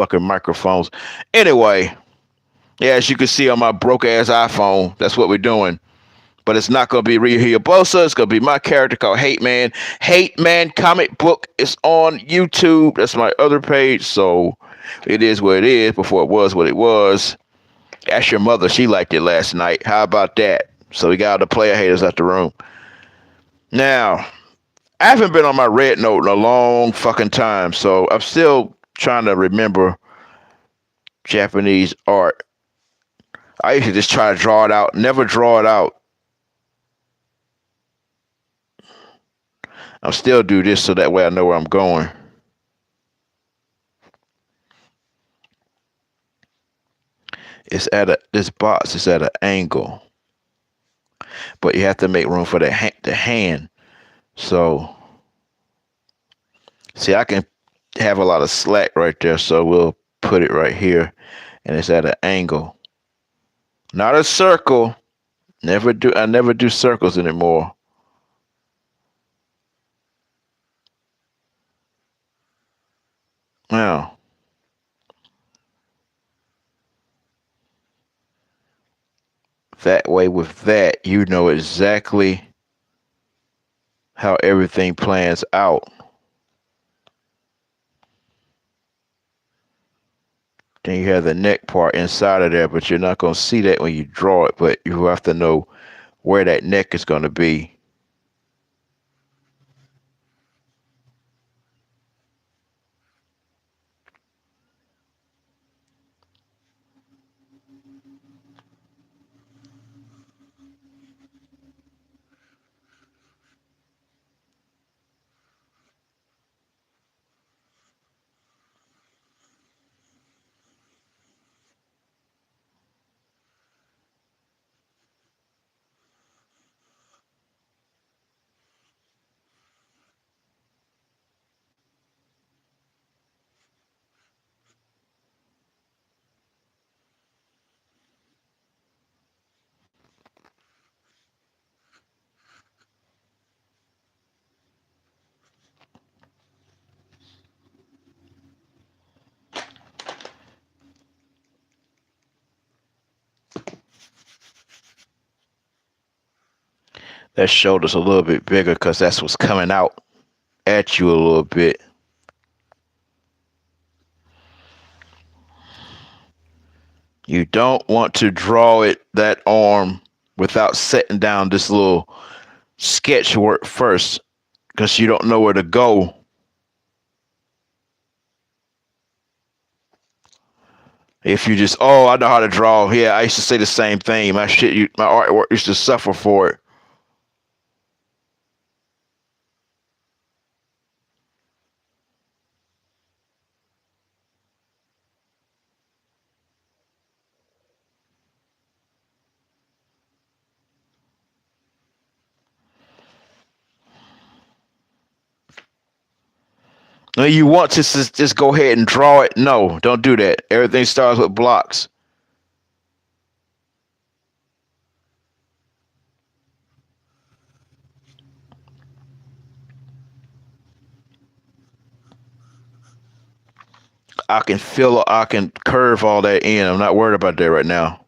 fucking microphones. Anyway, yeah, as you can see on my broke ass iPhone, that's what we're doing. But it's not gonna be Ryu Hayabusa. It's gonna be my character called Hate Man. Hate Man comic book is on YouTube. That's my other page. So it is what it is. Before it was what it was. Ask your mother. She liked it last night. How about that? So we got all the player haters out the room. Now, I haven't been on my red note in a long fucking time, so I'm still trying to remember Japanese art. I used to just try to draw it out, never draw it out. I'll still do this so that way I know where I'm going. It's at a this box is at an angle, but you have to make room for the hand. So see, I can have a lot of slack right there, so we'll put it right here, and it's at an angle, not a circle. I never do circles anymore. Now, that way with that, you know exactly how everything plans out. Then you have the neck part inside of there, but you're not going to see that when you draw it, but you have to know where that neck is going to be. That shoulder's a little bit bigger because that's what's coming out at you a little bit. You don't want to draw it that arm without setting down this little sketch work first because you don't know where to go. If you just, oh, I know how to draw. Yeah, I used to say the same thing. My artwork used to suffer for it. No, you want to just go ahead and draw it? No, don't do that. Everything starts with blocks. I can curve all that in. I'm not worried about that right now.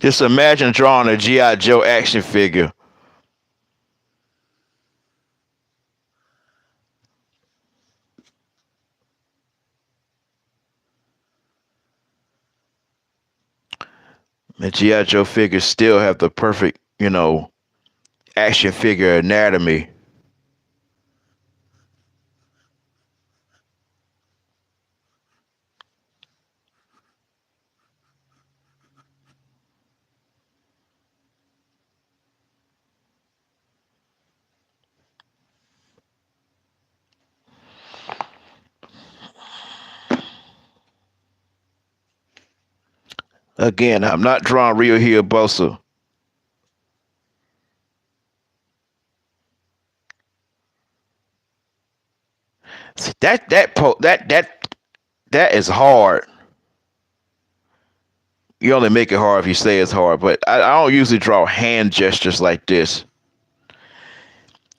Just imagine drawing a G.I. Joe action figure. The G.I. Joe figures still have the perfect, action figure anatomy. Again, I'm not drawing Rio Bosa. See, that is hard. You only make it hard if you say it's hard, but I don't usually draw hand gestures like this.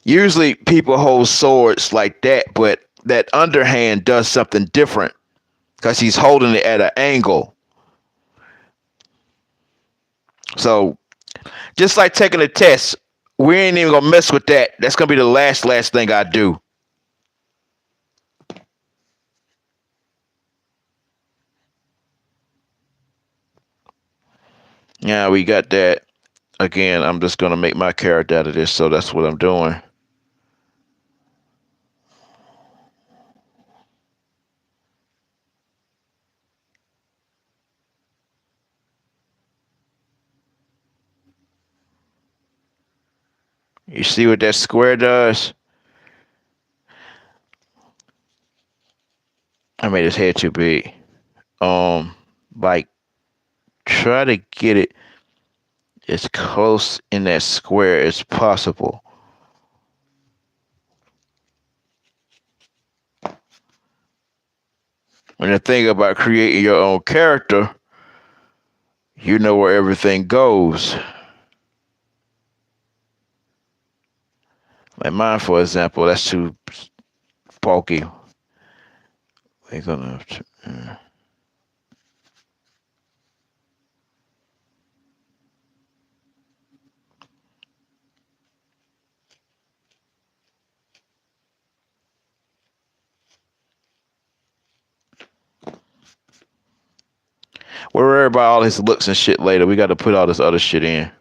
Usually people hold swords like that, but that underhand does something different because he's holding it at an angle. So just like taking a test, we ain't even gonna mess with that. That's gonna be the last thing I do. Yeah, we got that. Again, I'm just gonna make my character out of this, so that's what I'm doing. You see what that square does? I made his head too big. Um, like try to get it as close in that square as possible. And the thing about creating your own character, you know where everything goes. Like mine, for example, that's too bulky. We're gonna have to, we'll worry about all his looks and shit later. We got to put all this other shit in.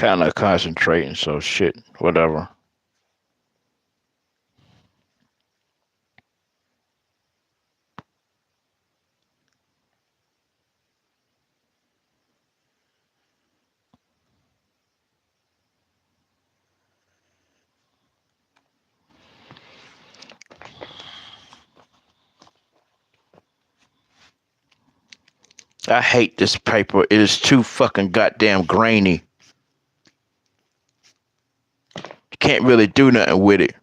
Kind of concentrating, so shit, whatever. I hate this paper. It is too fucking goddamn grainy. You can't really do nothing with it.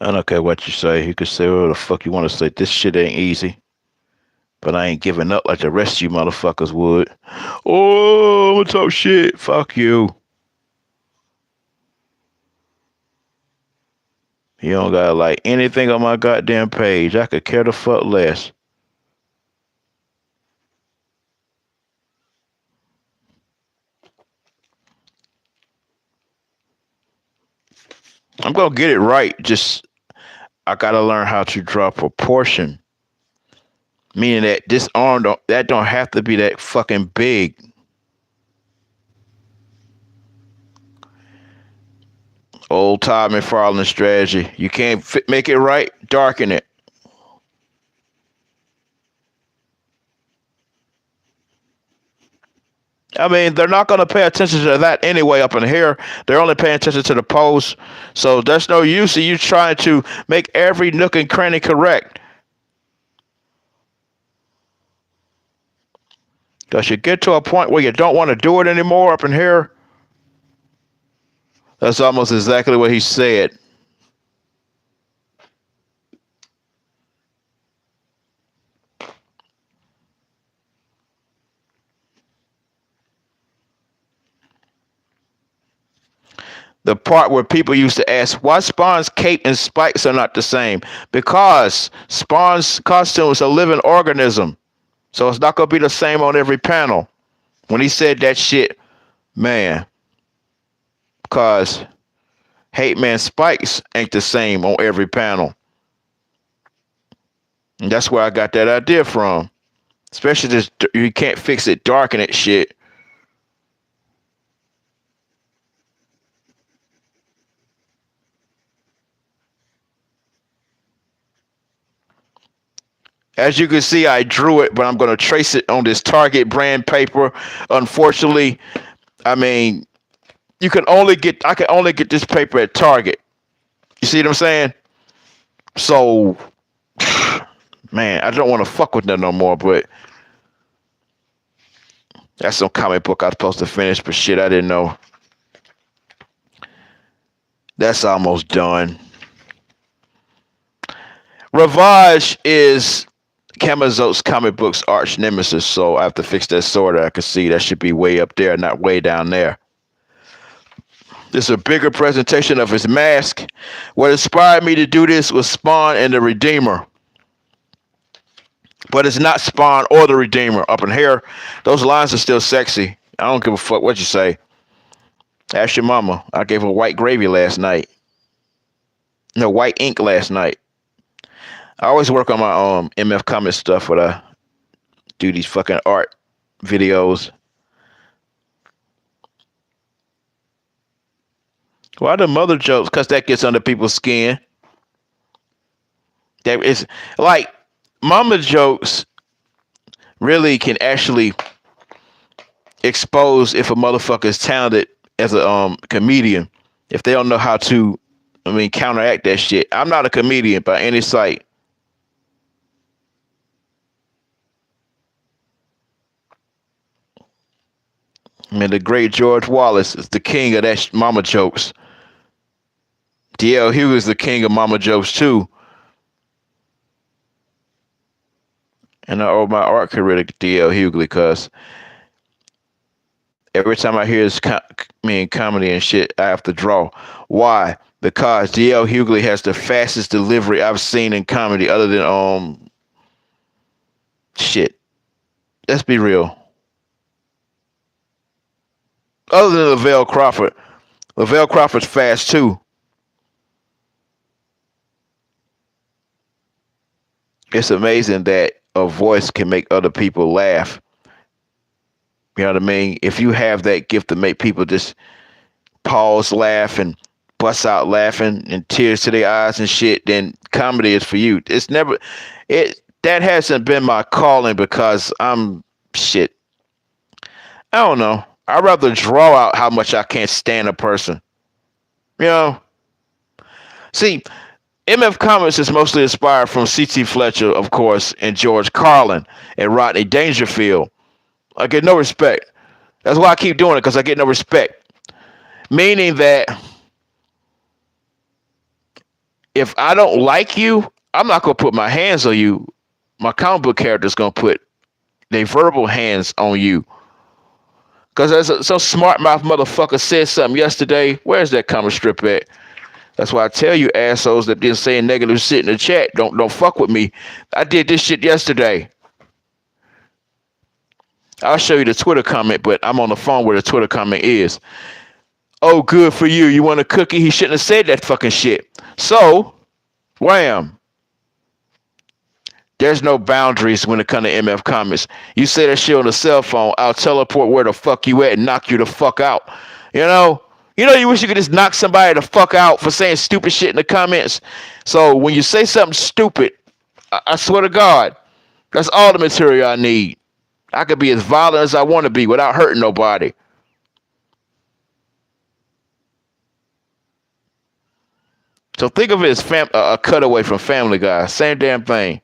I don't care what you say. You can say whatever the fuck you want to say. This shit ain't easy. But I ain't giving up like the rest of you motherfuckers would. Oh, I'm gonna talk shit. Fuck you. You don't gotta like anything on my goddamn page. I could care the fuck less. I'm gonna get it right. Just I gotta learn how to draw proportion. Meaning that this arm don't have to be that fucking big. Old Todd McFarlane strategy. You can't make it right, darken it. I mean, they're not going to pay attention to that anyway up in here. They're only paying attention to the post. So there's no use in you trying to make every nook and cranny correct. Because you get to a point where you don't want to do it anymore up in here. That's almost exactly what he said. The part where people used to ask why Spawn's cape and spikes are not the same. Because Spawn's costume is a living organism. So it's not going to be the same on every panel. When he said that shit, man, because Hate Man spikes ain't the same on every panel. And that's where I got that idea from. Especially this, you can't fix it, darken it shit. As you can see, I drew it, but I'm going to trace it on this Target brand paper. Unfortunately, I mean, I can only get this paper at Target. You see what I'm saying? So, man, I don't want to fuck with that no more. But that's some comic book I was supposed to finish. But shit, I didn't know. That's almost done. Ravage is Kamazo's comic book's arch nemesis, so I have to fix that sword. I can see that should be way up there, not way down there. This is a bigger presentation of his mask. What inspired me to do this was Spawn and the Redeemer. But it's not Spawn or the Redeemer. Up in here, those lines are still sexy. I don't give a fuck what you say. Ask your mama. I gave her white gravy last night. No, white ink last night. I always work on my MF Comics stuff when I do these fucking art videos. Why the mother jokes? Because that gets under people's skin. That is like mama jokes really can actually expose if a motherfucker is talented as a comedian. If they don't know how to, counteract that shit. I'm not a comedian by any sight. The great George Wallace is the king of that mama jokes. D.L. Hughley is the king of mama jokes too. And I owe my art career to D.L. Hughley because every time I hear his comedy and shit, I have to draw. Why? Because D.L. Hughley has the fastest delivery I've seen in comedy other than shit. Let's be real. Other than Lavelle Crawford. Lavelle Crawford's fast too. It's amazing that a voice can make other people laugh. You know what I mean? If you have that gift to make people just pause, laugh, and bust out laughing and tears to their eyes and shit, then comedy is for you. It's never that hasn't been my calling because I'm shit. I don't know. I'd rather draw out how much I can't stand a person. You know? See, MF Comics is mostly inspired from C.T. Fletcher, of course, and George Carlin and Rodney Dangerfield. I get no respect. That's why I keep doing it, because I get no respect. Meaning that if I don't like you, I'm not going to put my hands on you. My comic book character is going to put their verbal hands on you. Because some smart mouth motherfucker said something yesterday. Where's that comic strip at? That's why I tell you assholes that been saying negative shit in the chat, don't fuck with me. I did this shit yesterday. I'll show you the Twitter comment, but I'm on the phone where the Twitter comment is. Oh, good for you. You want a cookie? He shouldn't have said that fucking shit. So, wham. There's no boundaries when it comes to MF Comics. You say that shit on the cell phone, I'll teleport where the fuck you at and knock you the fuck out. You know? You wish you could just knock somebody the fuck out for saying stupid shit in the comments. So when you say something stupid, I swear to God, that's all the material I need. I could be as violent as I want to be without hurting nobody. So think of it as a cutaway from Family Guy. Same damn thing.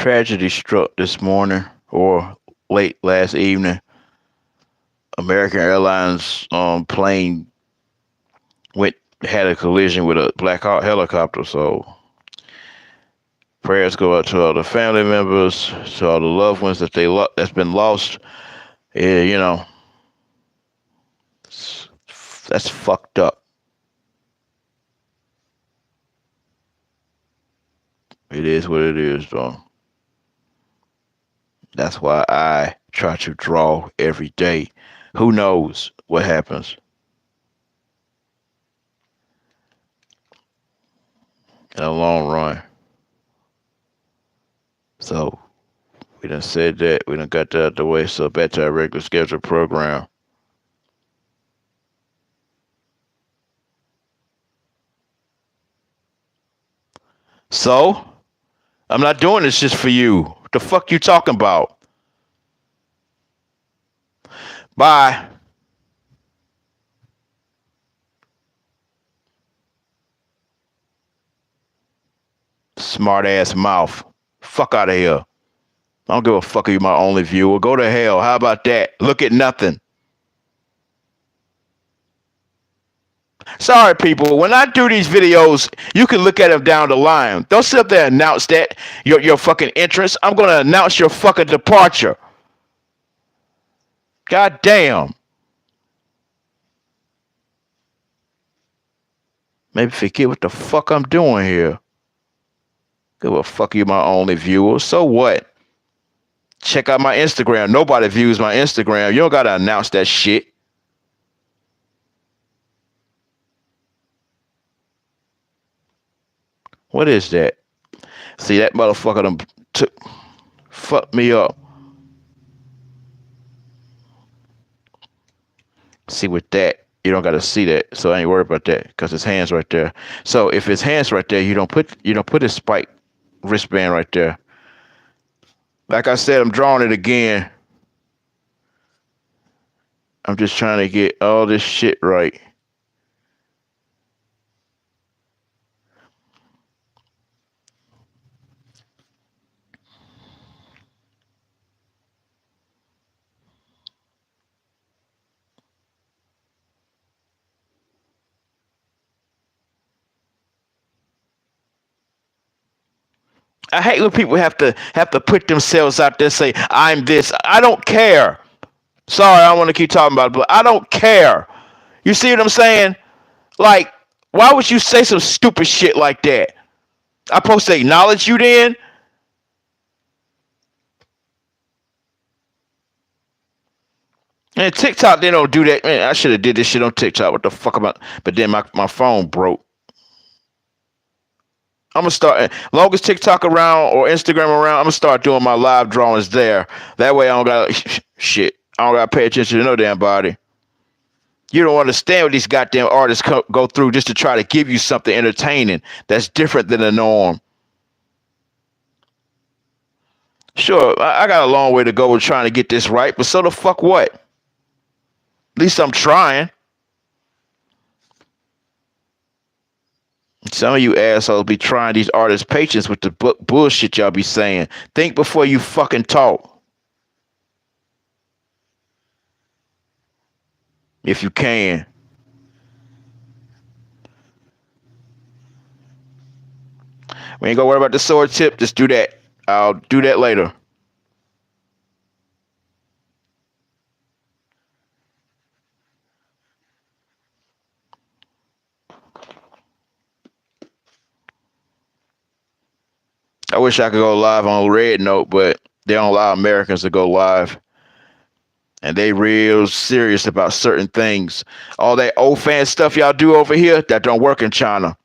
Tragedy struck this morning or late last evening. American Airlines plane went had a collision with a Black Hawk helicopter. So prayers go out to all the family members, to all the loved ones that's been lost. Yeah, that's fucked up. It is what it is, though. That's why I try to draw every day. Who knows what happens in the long run. So we done said that. We done got that out of the way. So back to our regular scheduled program. So I'm not doing this just for you. What the fuck you talking about? Bye. Smart ass mouth. Fuck out of here. I don't give a fuck if you're my only viewer. Go to hell. How about that? Look at nothing. Sorry, people. When I do these videos, you can look at them down the line. Don't sit up there and announce that your fucking entrance. I'm gonna announce your fucking departure. God damn. Maybe forget what the fuck I'm doing here. Give a fuck you my only viewer. So what? Check out my Instagram. Nobody views my Instagram. You don't gotta announce that shit. What is that? See, that motherfucker done fucked me up. See, with that, you don't gotta see that, so I ain't worried about that because his hands right there. So if his hands right there, you don't put his spike wristband right there. Like I said, I'm drawing it again. I'm just trying to get all this shit right. I hate when people have to put themselves out there and say, I'm this. I don't care. Sorry, I don't want to keep talking about it, but I don't care. You see what I'm saying? Like, why would you say some stupid shit like that? I'm supposed to acknowledge you then? And TikTok, they don't do that. Man, I should have did this shit on TikTok. What the fuck about? But then my phone broke. I'm gonna start. Long as TikTok around or Instagram around, I'm gonna start doing my live drawings there. That way, I don't got shit. I don't gotta pay attention to no damn body. You don't understand what these goddamn artists go through just to try to give you something entertaining that's different than the norm. Sure, I got a long way to go with trying to get this right, but so the fuck what? At least I'm trying. Some of you assholes be trying these artists' patience with the bullshit y'all be saying. Think before you fucking talk. If you can. We ain't gonna worry about the sword tip. Just do that. I'll do that later. I wish I could go live on Red Note, but they don't allow Americans to go live. And they real serious about certain things. All that old fan stuff y'all do over here, that don't work in China.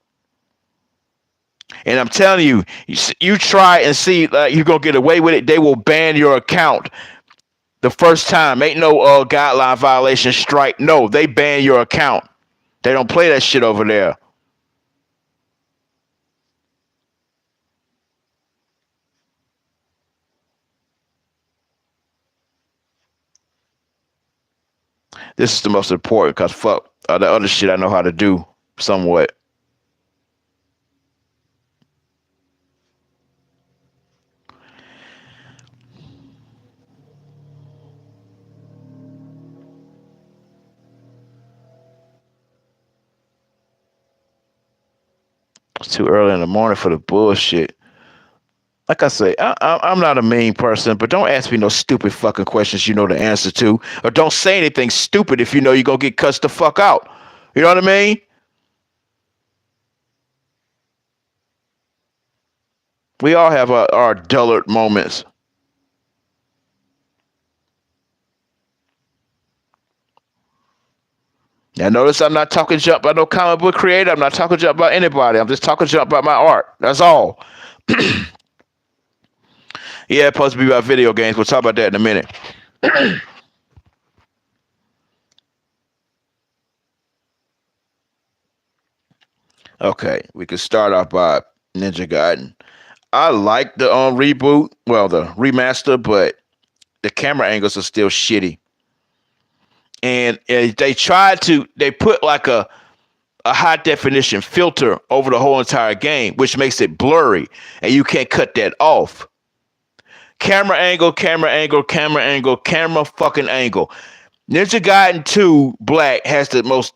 And I'm telling you, you try and see you're going to get away with it, they will ban your account the first time. Ain't no guideline violation strike. No, they ban your account. They don't play that shit over there. This is the most important because fuck the other shit I know how to do somewhat. It's too early in the morning for the bullshit. Like I say, I'm not a mean person, but don't ask me no stupid fucking questions you know the answer to, or don't say anything stupid if you know you're gonna get cussed the fuck out. You know what I mean? We all have our dullard moments. Now, notice I'm not talking junk about no comic book creator. I'm not talking junk about anybody. I'm just talking junk about my art. That's all. Yeah, it's supposed to be about video games. We'll talk about that in a minute. Okay, we can start off by Ninja Gaiden. I like the reboot, well, the remaster, but the camera angles are still shitty. And they put like a high definition filter over the whole entire game, which makes it blurry, and you can't cut that off. Camera angle, camera angle, camera angle, camera fucking angle. Ninja Gaiden 2 Black has the most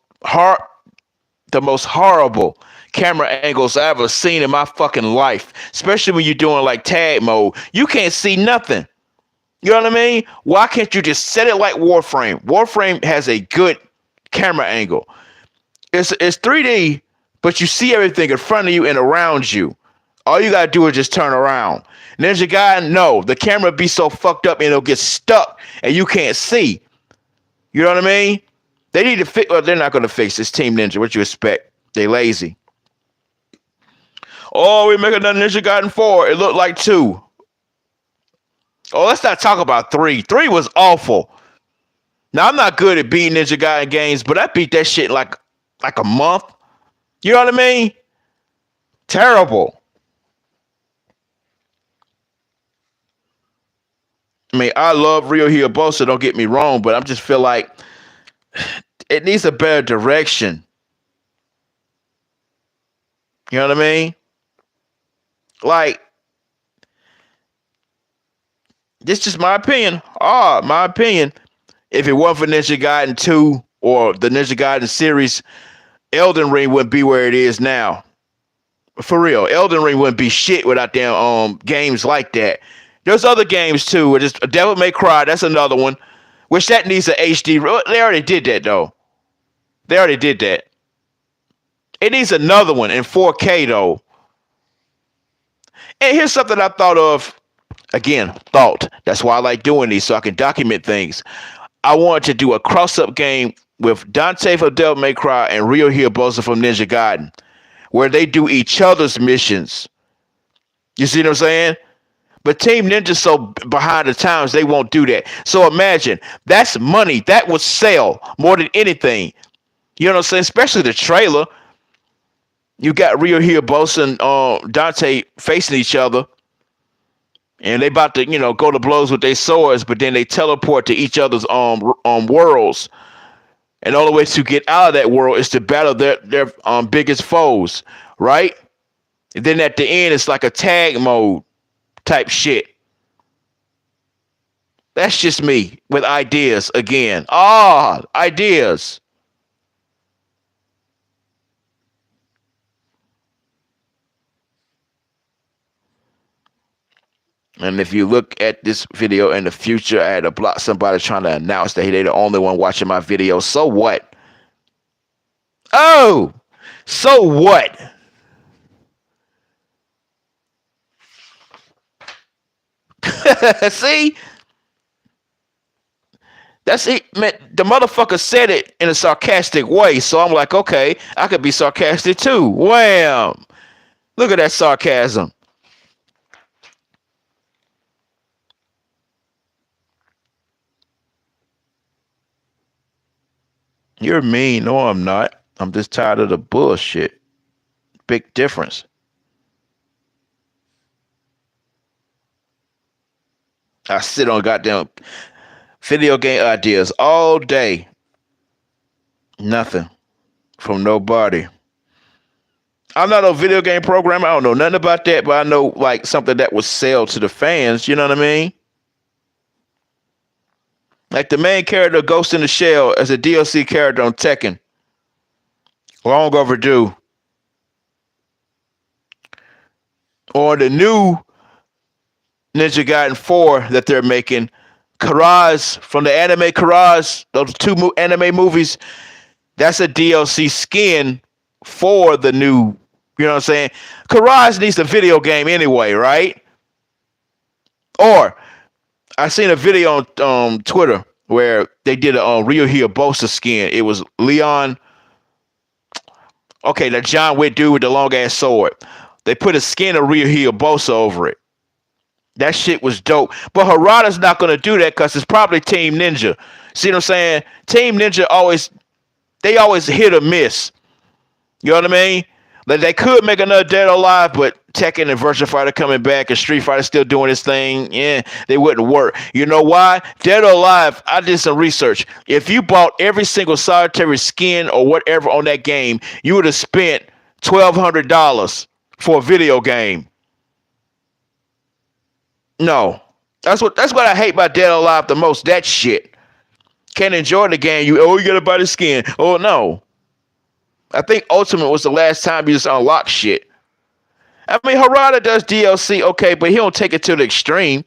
horrible camera angles I ever seen in my fucking life. Especially when you're doing like tag mode. You can't see nothing. You know what I mean? Why can't you just set it like Warframe? Warframe has a good camera angle. It's 3D, but you see everything in front of you and around you. All you gotta do is just turn around. Ninja Gaiden, no, the camera be so fucked up and it'll get stuck and you can't see. You know what I mean? They need to fix. Well, they're not gonna fix this. Team Ninja. What you expect? They lazy. Oh, we make another Ninja Gaiden 4. It looked like 2. Oh, let's not talk about 3. 3 was awful. Now I'm not good at beating Ninja Gaiden games, but I beat that shit in like a month. You know what I mean? Terrible. I mean, I love Ryo Hayabusa, don't get me wrong, but I just feel like it needs a better direction. You know what I mean? Like, this is just my opinion. My opinion. If it wasn't for Ninja Gaiden 2 or the Ninja Gaiden series, Elden Ring wouldn't be where it is now. For real, Elden Ring wouldn't be shit without them games like that. There's other games too. Just Devil May Cry, that's another one. Which that needs an HD. They already did that though. They already did that. It needs another one in 4K though. And here's something I thought of. Again, thought. That's why I like doing these, so I can document things. I wanted to do a cross-up game with Dante from Devil May Cry and Ryo Hayabusa from Ninja Gaiden, where they do each other's missions. You see what I'm saying? But Team Ninja's so behind the times, they won't do that. So imagine, that's money. That would sell more than anything. You know what I'm saying? Especially the trailer. You got Ryo Hayabusa and Dante facing each other. And they about to, go to blows with their swords, but then they teleport to each other's worlds. And the only way to get out of that world is to battle their biggest foes, right? And then at the end, it's like a tag mode type shit. That's just me with ideas again. Ideas. And if you look at this video in the future, I had to block somebody trying to announce that they're the only one watching my video. So what? Oh, so what? See? That's it, man. The motherfucker said it in a sarcastic way. So I'm like, okay, I could be sarcastic too. Wham! Look at that sarcasm. You're mean. No, I'm not. I'm just tired of the bullshit. Big difference. I sit on goddamn video game ideas all day. Nothing from nobody. I'm not a video game programmer. I don't know nothing about that, but I know like something that would sell to the fans. You know what I mean? Like the main character, Ghost in the Shell, as a DLC character on Tekken. Long overdue. or the new Ninja Gaiden 4 that they're making, Karaz from the anime Karaz, those two anime movies, that's a DLC skin for the new, you know what I'm saying? Karaz needs a video game anyway, right? Or I seen a video on Twitter where they did a Ryo Hayabusa skin. It was Leon, okay, that John Wick dude with the long ass sword. They put a skin of Ryo Hayabusa over it. That shit was dope. But Harada's not gonna do that because it's probably Team Ninja. See what I'm saying? Team Ninja always hit or miss. You know what I mean? Like they could make another Dead or Alive, but Tekken and Virtua Fighter coming back and Street Fighter still doing this thing, yeah, they wouldn't work. You know why? Dead or Alive, I did some research. If you bought every single solitary skin or whatever on that game, you would have spent $1,200 for a video game. No. That's what I hate about Dead or Alive the most. That shit. Can't enjoy the game. You gotta buy the skin. Oh no. I think Ultimate was the last time you just unlocked shit. I mean, Harada does DLC, okay, but he don't take it to the extreme.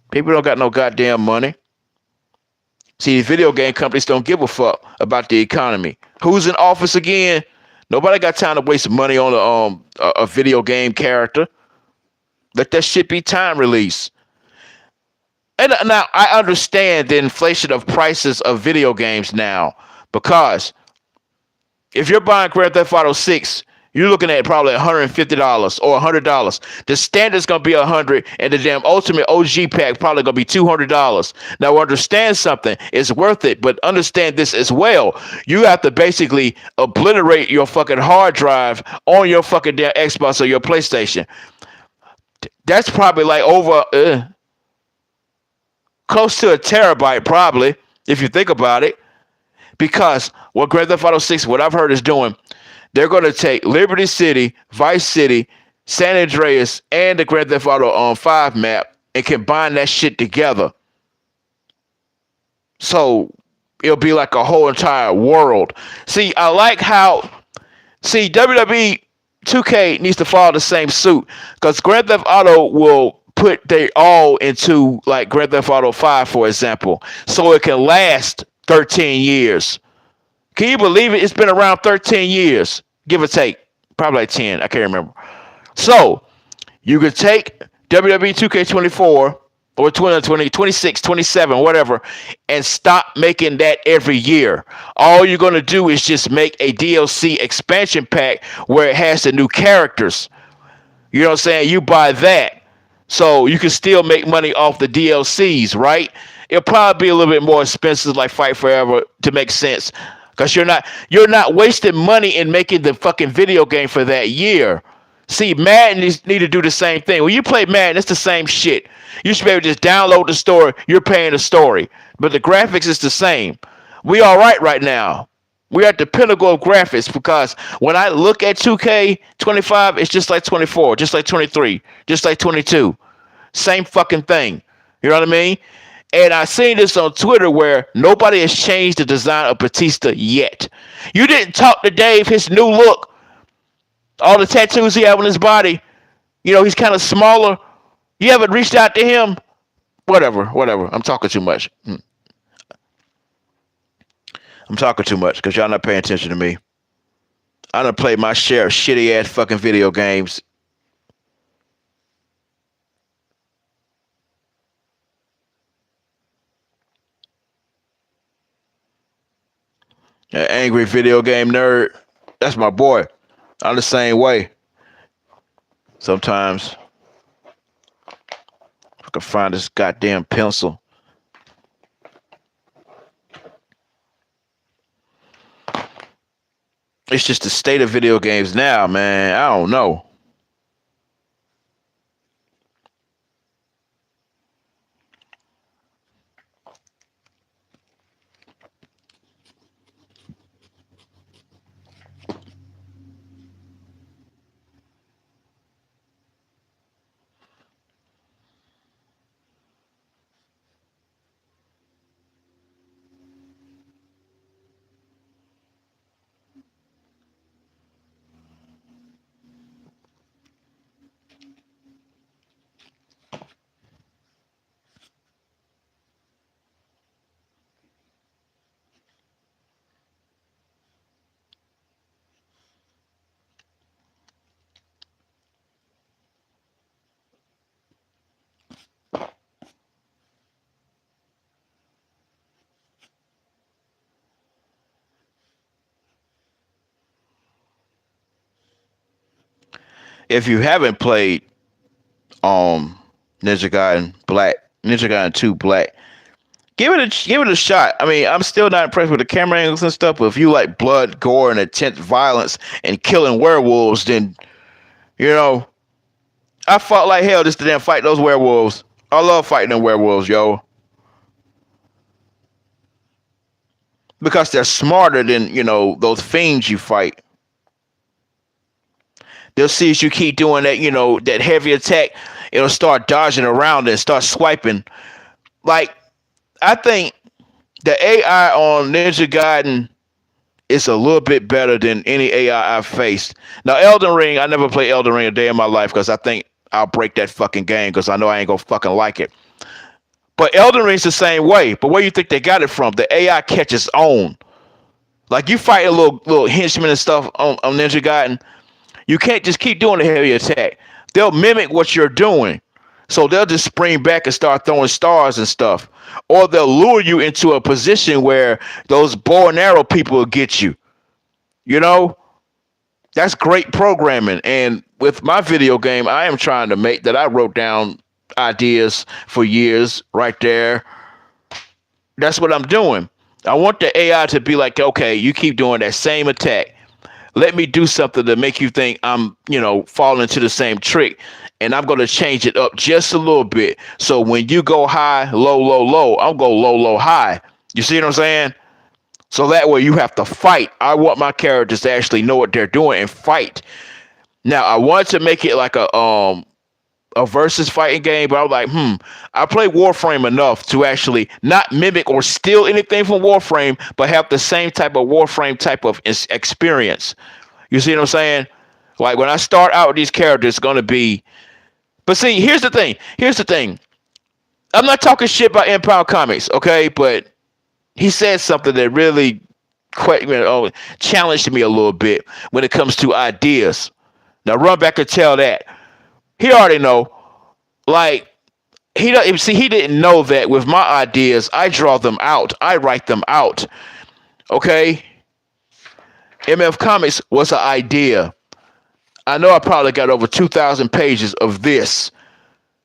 People don't got no goddamn money. See, video game companies don't give a fuck about the economy. Who's in office again? Nobody got time to waste money on a video game character. Let that shit be time release. And now I understand the inflation of prices of video games now because if you're buying Grand Theft Auto 6, you're looking at probably $150 or $100. The standard's gonna be $100, and the damn Ultimate OG pack probably gonna be $200. Now understand something, it's worth it, but understand this as well. You have to basically obliterate your fucking hard drive on your fucking damn Xbox or your PlayStation. That's probably like over close to a terabyte, probably, if you think about it. Because what Grand Theft Auto 6, what I've heard is doing, they're going to take Liberty City, Vice City, San Andreas, and the Grand Theft Auto 5 map and combine that shit together. So it'll be like a whole entire world. See, I like how. See, WWE 2K needs to follow the same suit because Grand Theft Auto will put they all into like Grand Theft Auto 5, for example, so it can last 13 years. Can you believe it? It's been around 13 years, give or take. Probably like 10. I can't remember. So, you could take WWE 2K24 or 2020, 26, 27, whatever, and stop making that every year. All you're going to do is just make a DLC expansion pack where it has the new characters. You know what I'm saying? You buy that. So you can still make money off the DLCs, right? It'll probably be a little bit more expensive like Fight Forever to make sense. Because you're not wasting money in making the fucking video game for that year. See, Madden need to do the same thing. When you play Madden, it's the same shit. You should be able to just download the story. You're paying the story. But the graphics is the same. We all right now. We're at the pinnacle of graphics because when I look at 2K25, it's just like 24, just like 23, just like 22. Same fucking thing. You know what I mean? And I seen this on Twitter where nobody has changed the design of Batista yet. You didn't talk to Dave, his new look, all the tattoos he have on his body. You know, he's kind of smaller. You haven't reached out to him? Whatever. I'm talking too much. I'm talking too much because y'all not paying attention to me. I done played my share of shitty ass fucking video games. An angry video game nerd. That's my boy. I'm the same way. Sometimes I can find this goddamn pencil. It's just the state of video games now, man. I don't know. If you haven't played um Ninja Gaiden Black, Ninja Gaiden 2 Black, give it a shot. I mean, I'm still not impressed with the camera angles and stuff, but if you like blood, gore, and intense violence and killing werewolves, then you know I fought like hell just to then fight those werewolves. I love fighting them werewolves, yo, because they're smarter than those fiends you fight. They'll see as you keep doing that, that heavy attack, it'll start dodging around and start swiping. Like, I think the AI on Ninja Gaiden is a little bit better than any AI I've faced. Now, Elden Ring, I never played Elden Ring a day in my life because I think I'll break that fucking game because I know I ain't gonna fucking like it. But Elden Ring's the same way. But where you think they got it from? The AI catches on. Like, you fight a little henchman and stuff on Ninja Gaiden, you can't just keep doing the heavy attack. They'll mimic what you're doing. So they'll just spring back and start throwing stars and stuff. Or they'll lure you into a position where those bow and arrow people will get you. You know? That's great programming. And with my video game, I am trying to make that. I wrote down ideas for years right there. That's what I'm doing. I want the AI to be like, okay, you keep doing that same attack. Let me do something to make you think I'm, falling into the same trick. And I'm going to change it up just a little bit. So when you go high, low, low, low, I'll go low, low, high. You see what I'm saying? So that way you have to fight. I want my characters to actually know what they're doing and fight. Now, I wanted to make it like a versus fighting game, but I was like, I play Warframe enough to actually not mimic or steal anything from Warframe, but have the same type of Warframe type of experience. You see what I'm saying? Like, when I start out with these characters, it's going to be... But see, here's the thing. I'm not talking shit about Impound Comics, okay? But he said something that really challenged me a little bit when it comes to ideas. Now, run back and tell that. He already know. Like, he didn't know that with my ideas, I draw them out. I write them out. Okay? MF Comics was an idea. I know I probably got over 2,000 pages of this.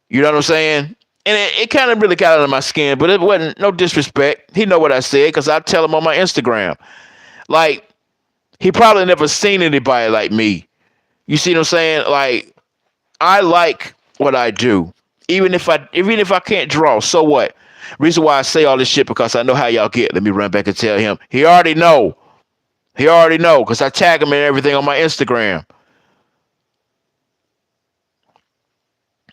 You know what I'm saying? And it kind of really got under my skin, but it wasn't no disrespect. He know what I said because I tell him on my Instagram. Like, he probably never seen anybody like me. You see what I'm saying? Like, I like what I do. Even if I can't draw, so what? Reason why I say all this shit because I know how y'all get. Let me run back and tell him. He already know. Because I tag him and everything on my Instagram.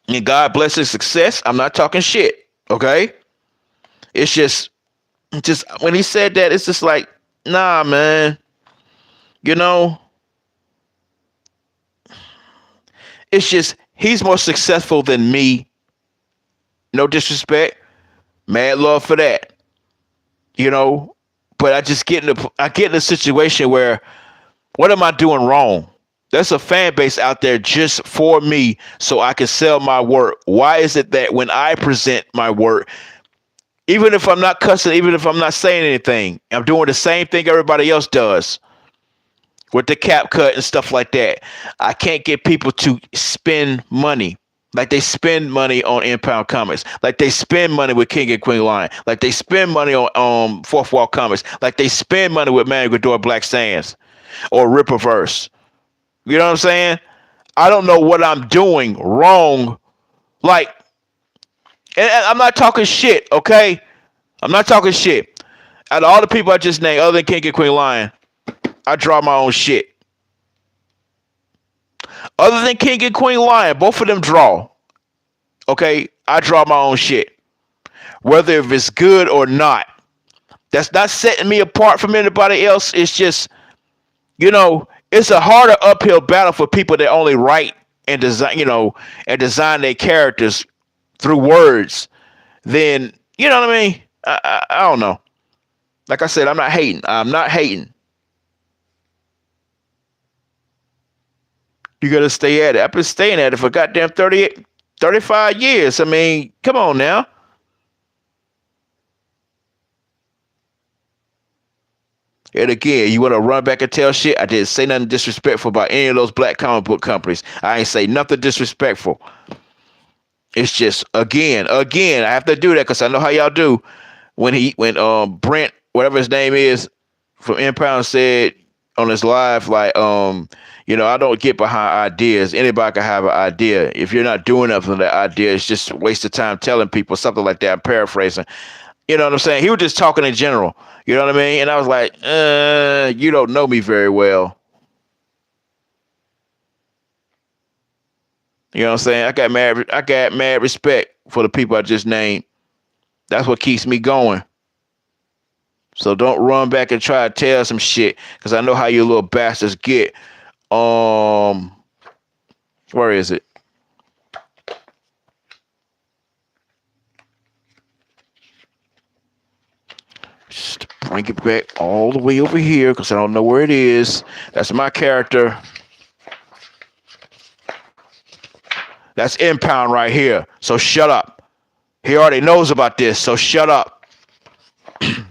And God bless his success. I'm not talking shit. Okay? It's just when he said that, it's just like, nah, man. It's just he's more successful than me. No disrespect. Mad love for that. But I get in a situation where what am I doing wrong? There's a fan base out there just for me so I can sell my work. Why is it that when I present my work, even if I'm not cussing, even if I'm not saying anything, I'm doing the same thing everybody else does with the cap cut and stuff like that. I can't get people to spend money like they spend money on Impound Comics, like they spend money with King and Queen Lion, like they spend money on Fourth Wall Comics, like they spend money with Manuel Black Sands or Rippaverse. You know what I'm saying? I don't know what I'm doing wrong. Like, and I'm not talking shit, okay? I'm not talking shit. Out of all the people I just named, other than King and Queen Lion, I draw my own shit. Other than King and Queen Lion, both of them draw. Okay? I draw my own shit. Whether if it's good or not. That's not setting me apart from anybody else. It's just, it's a harder uphill battle for people that only write and design, and design their characters through words. Then, you know what I mean? I don't know. Like I said, I'm not hating. You got to stay at it. I've been staying at it for goddamn 35 years. I mean, come on now. And again, you want to run back and tell shit? I didn't say nothing disrespectful about any of those black comic book companies. I ain't say nothing disrespectful. It's just again, I have to do that because I know how y'all do. When Brent, whatever his name is, from Impound said on his live, like, I don't get behind ideas. Anybody can have an idea. If you're not doing nothing with that idea, it's just a waste of time telling people something like that. I'm paraphrasing. You know what I'm saying? He was just talking in general. You know what I mean? And I was like, you don't know me very well. You know what I'm saying? I got mad respect for the people I just named. That's what keeps me going. So don't run back and try to tell some shit, because I know how you little bastards get. Um, where is it? Just bring it back all the way over here, because I don't know where it is. That's my character. That's Impound right here. So shut up. He already knows about this, so shut up.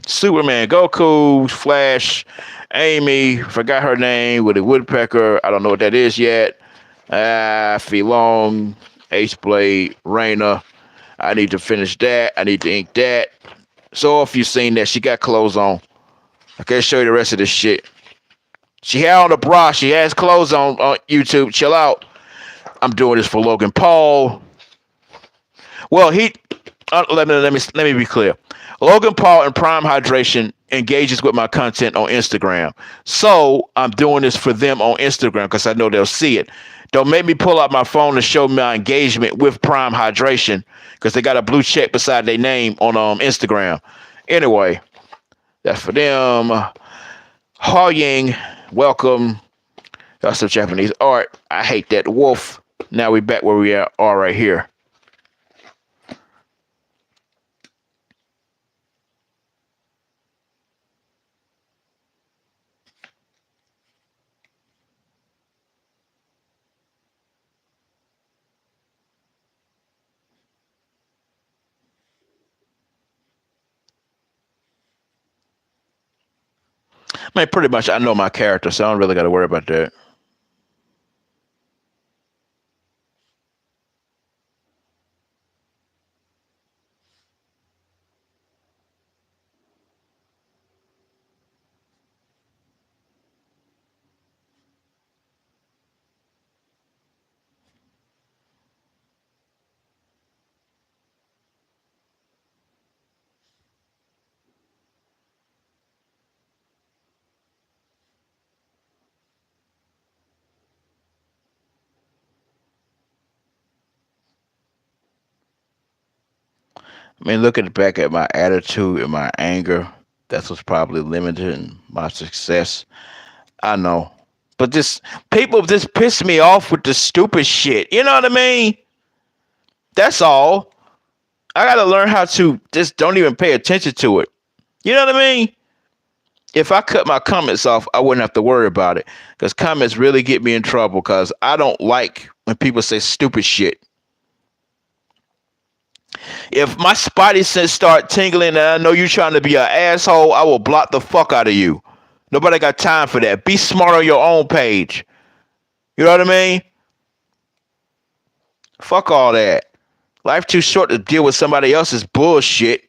Superman, Goku, Flash, Amy, forgot her name, with a woodpecker. I don't know what that is yet. Long, Ace Blade, Raina. I need to finish that. I need to ink that. So if you've seen that, she got clothes on. I can't show you the rest of this shit. She had on a bra. She has clothes on YouTube. Chill out. I'm doing this for Logan Paul. Well, let me be clear. Logan Paul and Prime Hydration engages with my content on Instagram. So I'm doing this for them on Instagram because I know they'll see it. Don't make me pull out my phone to show my engagement with Prime Hydration because they got a blue check beside their name on Instagram. Anyway, that's for them. Ho Ying, welcome. That's some Japanese art. I hate that wolf. Now we back where we are right here. I mean, pretty much I know my character, so I don't really got to worry about that. I mean, looking back at my attitude and my anger, that's what's probably limiting my success. I know. But this people just piss me off with the stupid shit. You know what I mean? That's all. I gotta learn how to just don't even pay attention to it. You know what I mean? If I cut my comments off, I wouldn't have to worry about it. Because comments really get me in trouble because I don't like when people say stupid shit. If my spidey sense start tingling and I know you're trying to be an asshole, I will block the fuck out of you. Nobody got time for that. Be smart on your own page. You know what I mean? Fuck all that. Life too short to deal with somebody else's bullshit.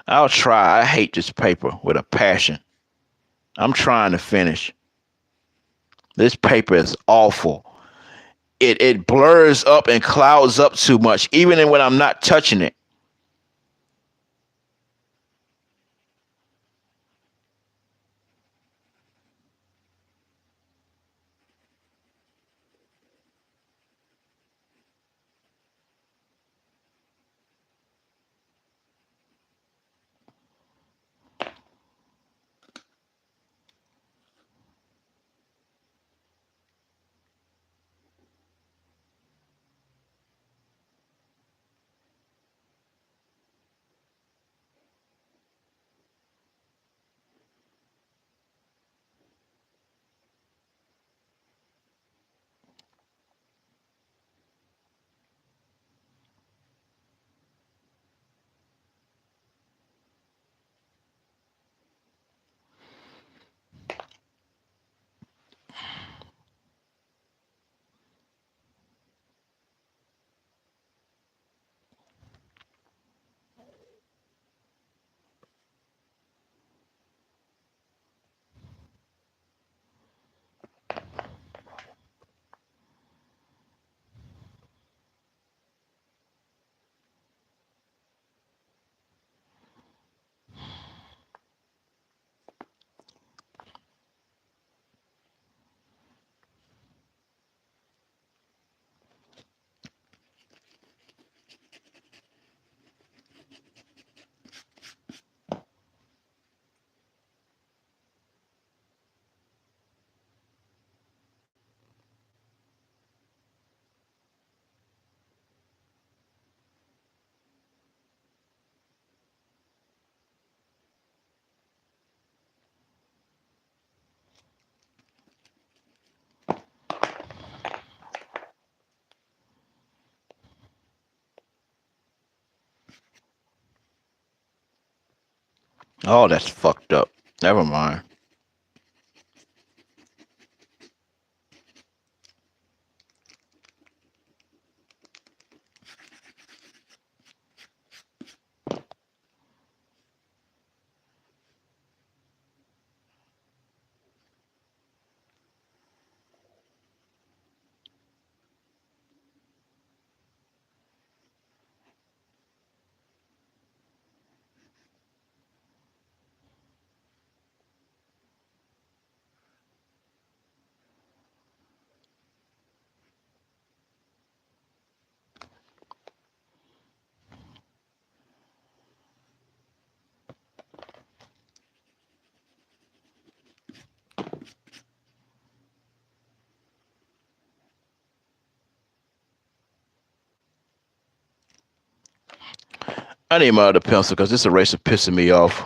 I'll try. I hate this paper with a passion. I'm trying to finish. This paper is awful. It blurs up and clouds up too much, even when I'm not touching it. Oh, that's fucked up. Never mind. I need my other pencil because this eraser pissing me off.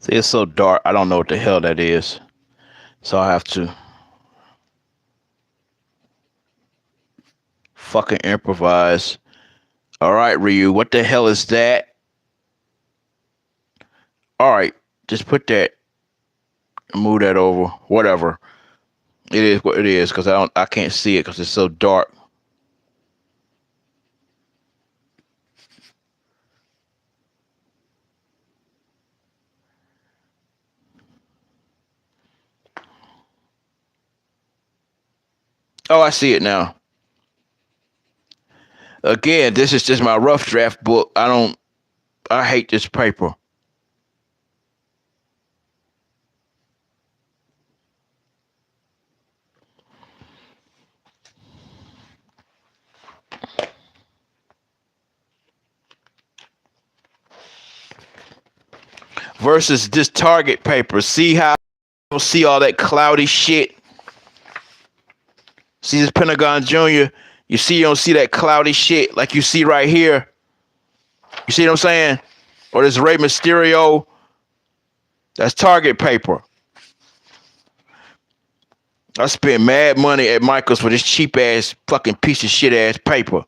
See, it's so dark. I don't know what the hell that is. So I have to fucking improvise. All right, Ryu, what the hell is that? All right, just put that, move that over, whatever. It is what it is because I can't see it because it's so dark. Oh, I see it now. Again, this is just my rough draft book. I hate this paper. Versus this Target paper. See how I don't see all that cloudy shit? See this Pentagon Junior? You don't see that cloudy shit like you see right here. You see what I'm saying? Or this Rey Mysterio. That's Target paper. I spent mad money at Michael's for this cheap ass fucking piece of shit ass paper.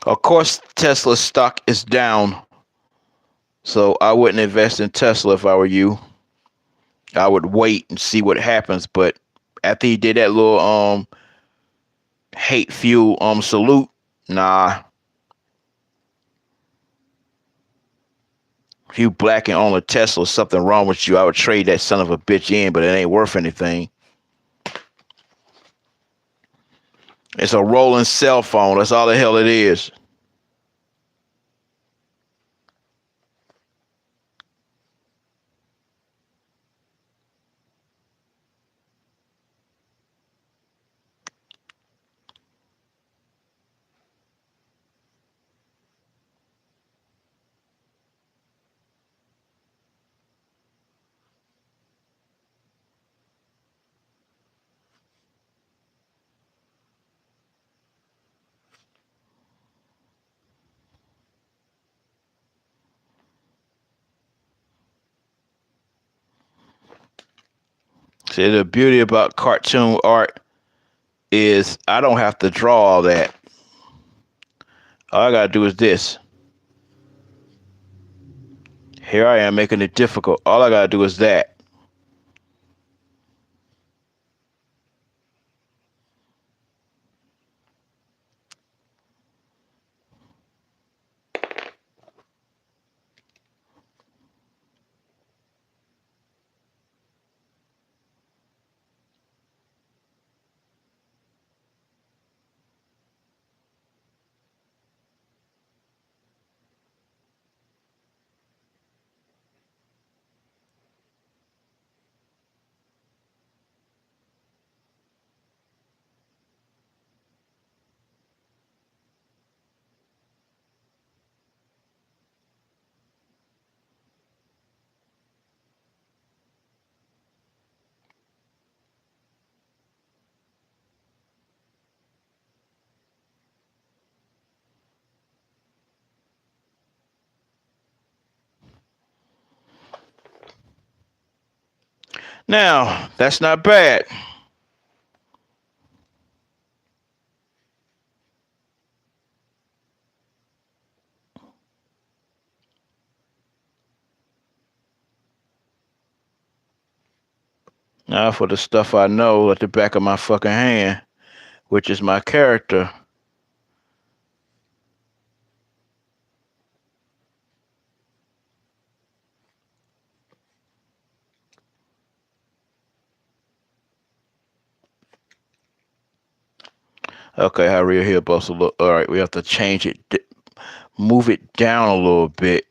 Of course, Tesla stock is down, so I wouldn't invest in Tesla if I were you. I would wait and see what happens. But after he did that little hate fuel salute, nah. If you black and own a Tesla, something wrong with you. I would trade that son of a bitch in, but it ain't worth anything. It's a rolling cell phone. That's all the hell it is. See, the beauty about cartoon art is I don't have to draw all that. All I gotta do is this. Here I am making it difficult. All I gotta do is that. Now, that's not bad. Now for the stuff I know at the back of my fucking hand, which is my character. Okay, how real here supposed to look. All right, we have to change it, move it down a little bit.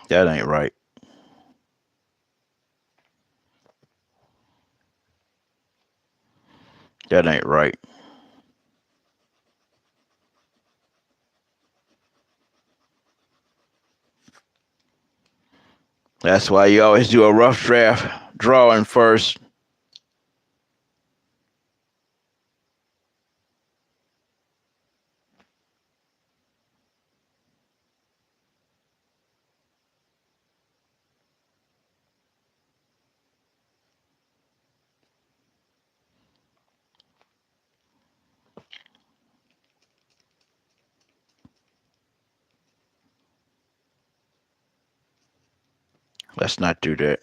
That ain't right. That ain't right. That's why you always do a rough draft drawing first. Let's not do that.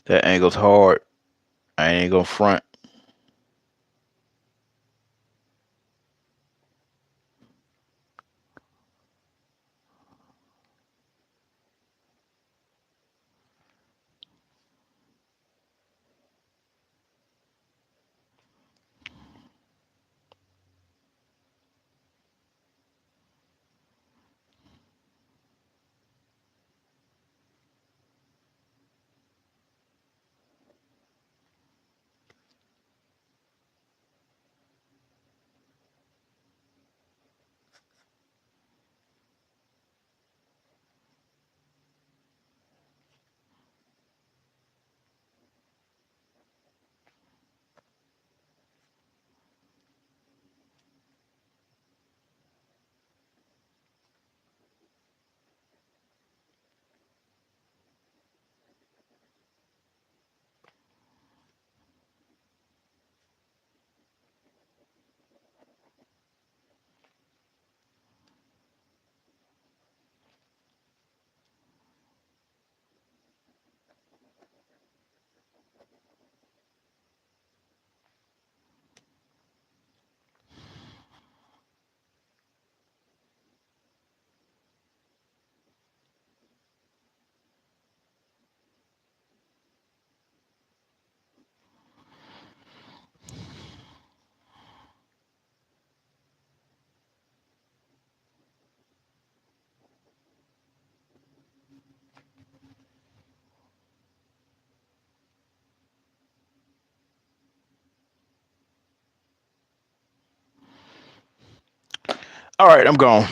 That angle's hard. I ain't gonna front. All right, I'm gone.